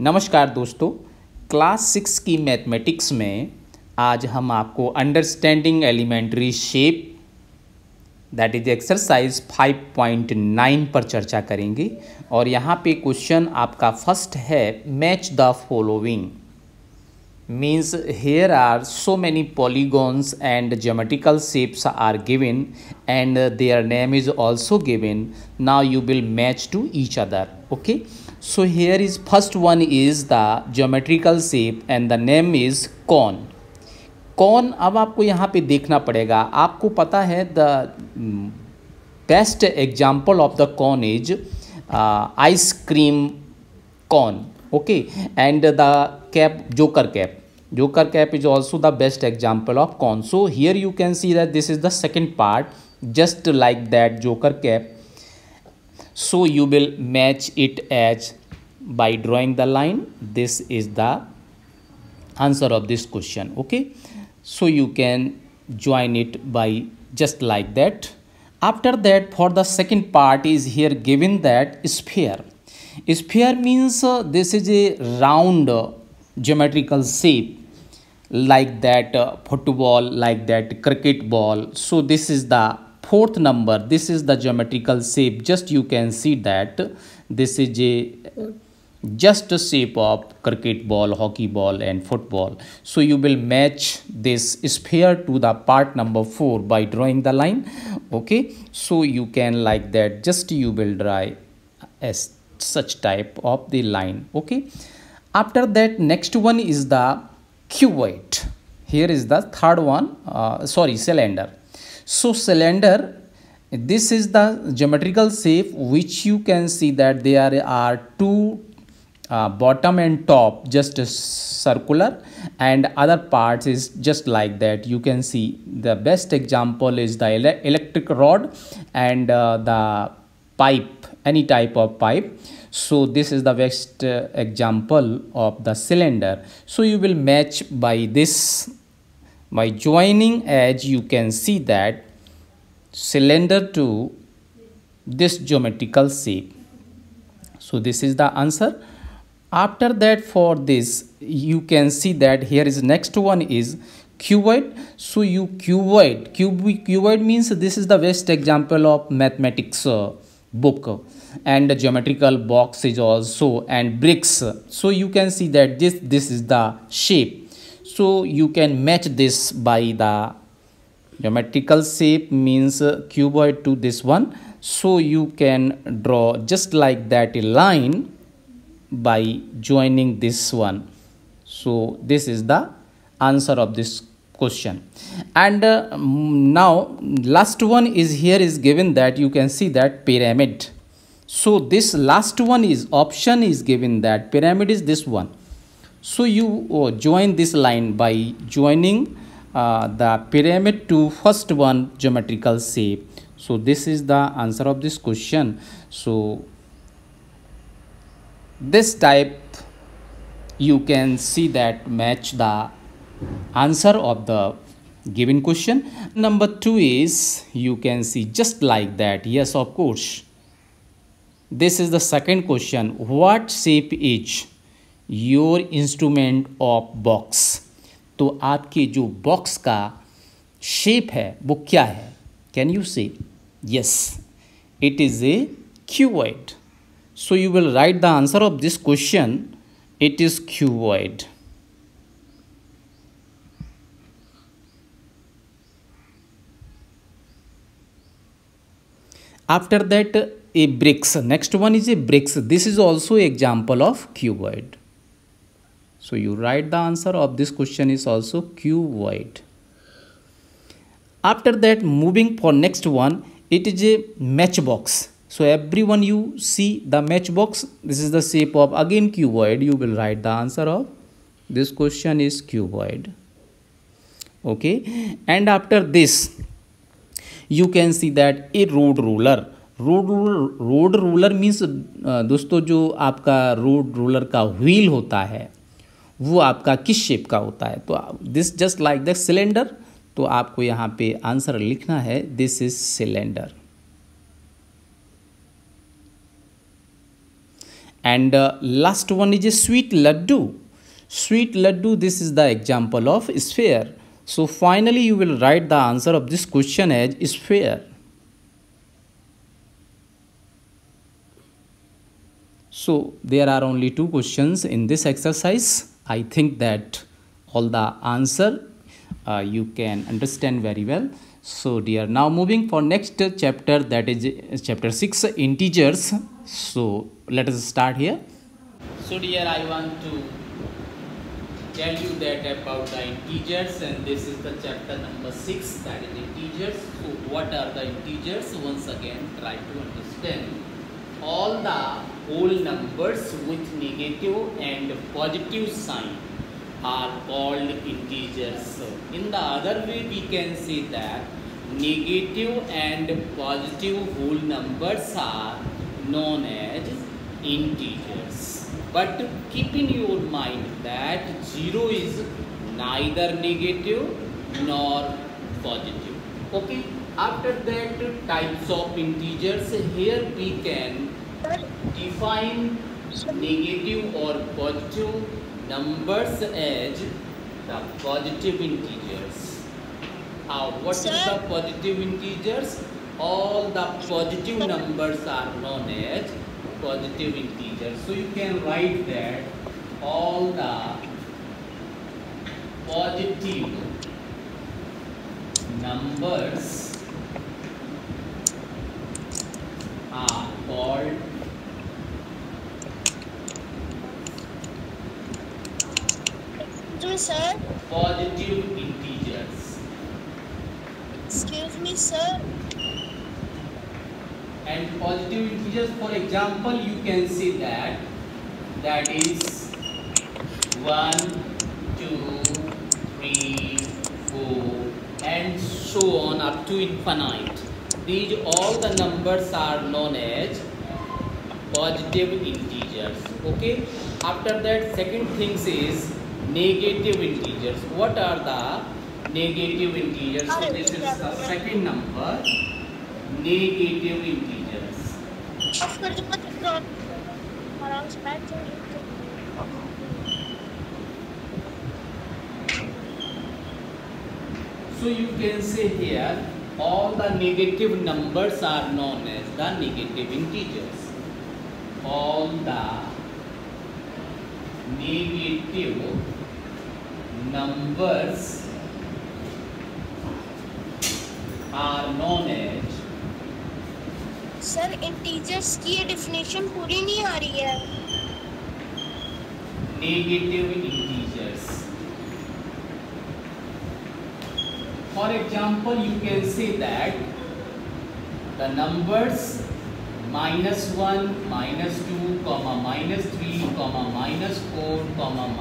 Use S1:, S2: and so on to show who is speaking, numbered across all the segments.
S1: नमस्कार दोस्तों, क्लास 6 की मैथमेटिक्स में आज हम आपको understanding elementary shape that is exercise 5.9 पर चर्चा करेंगे। और यहाँ पे क्वेश्चन आपका फर्स्ट है, match the following. means here are so many polygons and geometrical shapes are given and their name is also given. Now you will match to each other. Okay, so here is first one is the geometrical shape and the name is cone. कौन अब आपको यहाँ पे देखना पड़ेगा। आपको पता है the best example of the cone is ice cream cone. Okay, and the cap, joker cap is also the best example of cone. So here you can see that this is the second part, just like that joker cap. So you will match it as by drawing the line. This is the answer of this question. Okay, so you can join it by just like that. After that, for the second part is here given that sphere. Sphere means this is a round geometrical shape, like that football, like that cricket ball. So this is the fourth number. This is the geometrical shape. Just you can see that this is a just a shape of cricket ball, hockey ball and football. So you will match this sphere to the part number 4 by drawing the line. Okay, so you can like that, just you will draw as such type of the line. Okay, after that next one is the cuboid. Here is the third one, cylinder. So cylinder, this is the geometrical shape which you can see that there are two bottom and top just circular and other parts is just like that. You can see the best example is the electric rod and the pipe, any type of pipe. So this is the best example of the cylinder. So you will match by this, by joining edge. You can see that cylinder to this geometrical shape. So this is the answer. After that, for this you can see that here is next one is cuboid. So you cuboid means this is the best example of mathematics book, and the geometrical box is also, and bricks. So you can see that this is the shape. So you can match this by the geometrical shape means cuboid to this one. So you can draw just like that a line by joining this one. So this is the answer of this question. And now last one is here is given that you can see that pyramid. So this last one is option is given that pyramid is this one. So you join this line by joining the pyramid to first one geometrical shape. So this is the answer of this question. So this type you can see that match the answer of the given question. Number 2 is you can see just like that. Yes, of course. This is the second question. What shape is your instrument of box? तो आपके जो box का shape है वो क्या है? Can you say? Yes, it is a cuboid. So you will write the answer of this question. It is cuboid. After that, a bricks. Next one is a bricks. This is also example of cuboid. So you write the answer of this question is also cuboid. After that, moving for next one, it is a matchbox. So everyone you see the matchbox. This is the shape of again cuboid. You will write the answer of this question is cuboid. Okay, and after this you can see that a road ruler. Road ruler means दोस्तों जो आपका road ruler का wheel होता है वो आपका किस shape का होता है? तो this just like the cylinder. तो आपको यहाँ पे आंसर लिखना है this is cylinder. And last one is a sweet laddu. Sweet laddu, this is the example of sphere. So finally you will write the answer of this question as sphere. So there are only 2 questions in this exercise. I think that all the answer you can understand very well. So dear, now moving for next chapter, that is chapter 6, integers. So let us start here. So dear, I want to tell you that about the integers, and this is the chapter number 6, that is integers. So what are the integers? Once again try to understand. All the whole numbers with negative and positive sign are called integers. So in the other way we can say that negative and positive whole numbers are known as integers. But keep in your mind that 0 is neither negative nor positive. Okay. After that, types of integers. Here we can define negative or positive numbers as the positive integers. What is the positive integers? All the positive numbers are known as positive integers. So you can write that all the positive numbers are called
S2: sir.
S1: Positive integers.
S2: Excuse me, sir.
S1: And positive integers, for example, you can say that is 1, 2, 3, 4, and so on up to infinite. These all the numbers are known as positive integers. Okay. After that, second thing is negative integers. What are the negative integers? So this is the second number, negative integers. So you can say here all the negative numbers are known as the negative integers. All the negative numbers are known as.
S2: Sir integers की ये definition पूरी नहीं आ रही है.
S1: Negative integers. For example, you can say that the numbers -1, -2, -3, -4,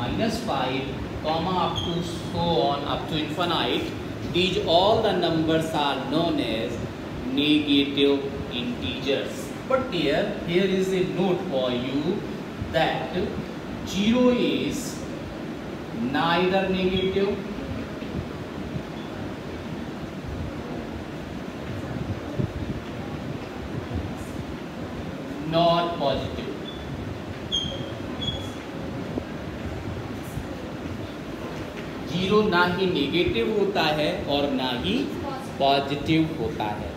S1: -5, up to so on up to infinite. These all the numbers are known as negative integers. But here is a note for you that 0 is neither negative nor positive. Zero ना ही negative होता है और ना ही positive होता है.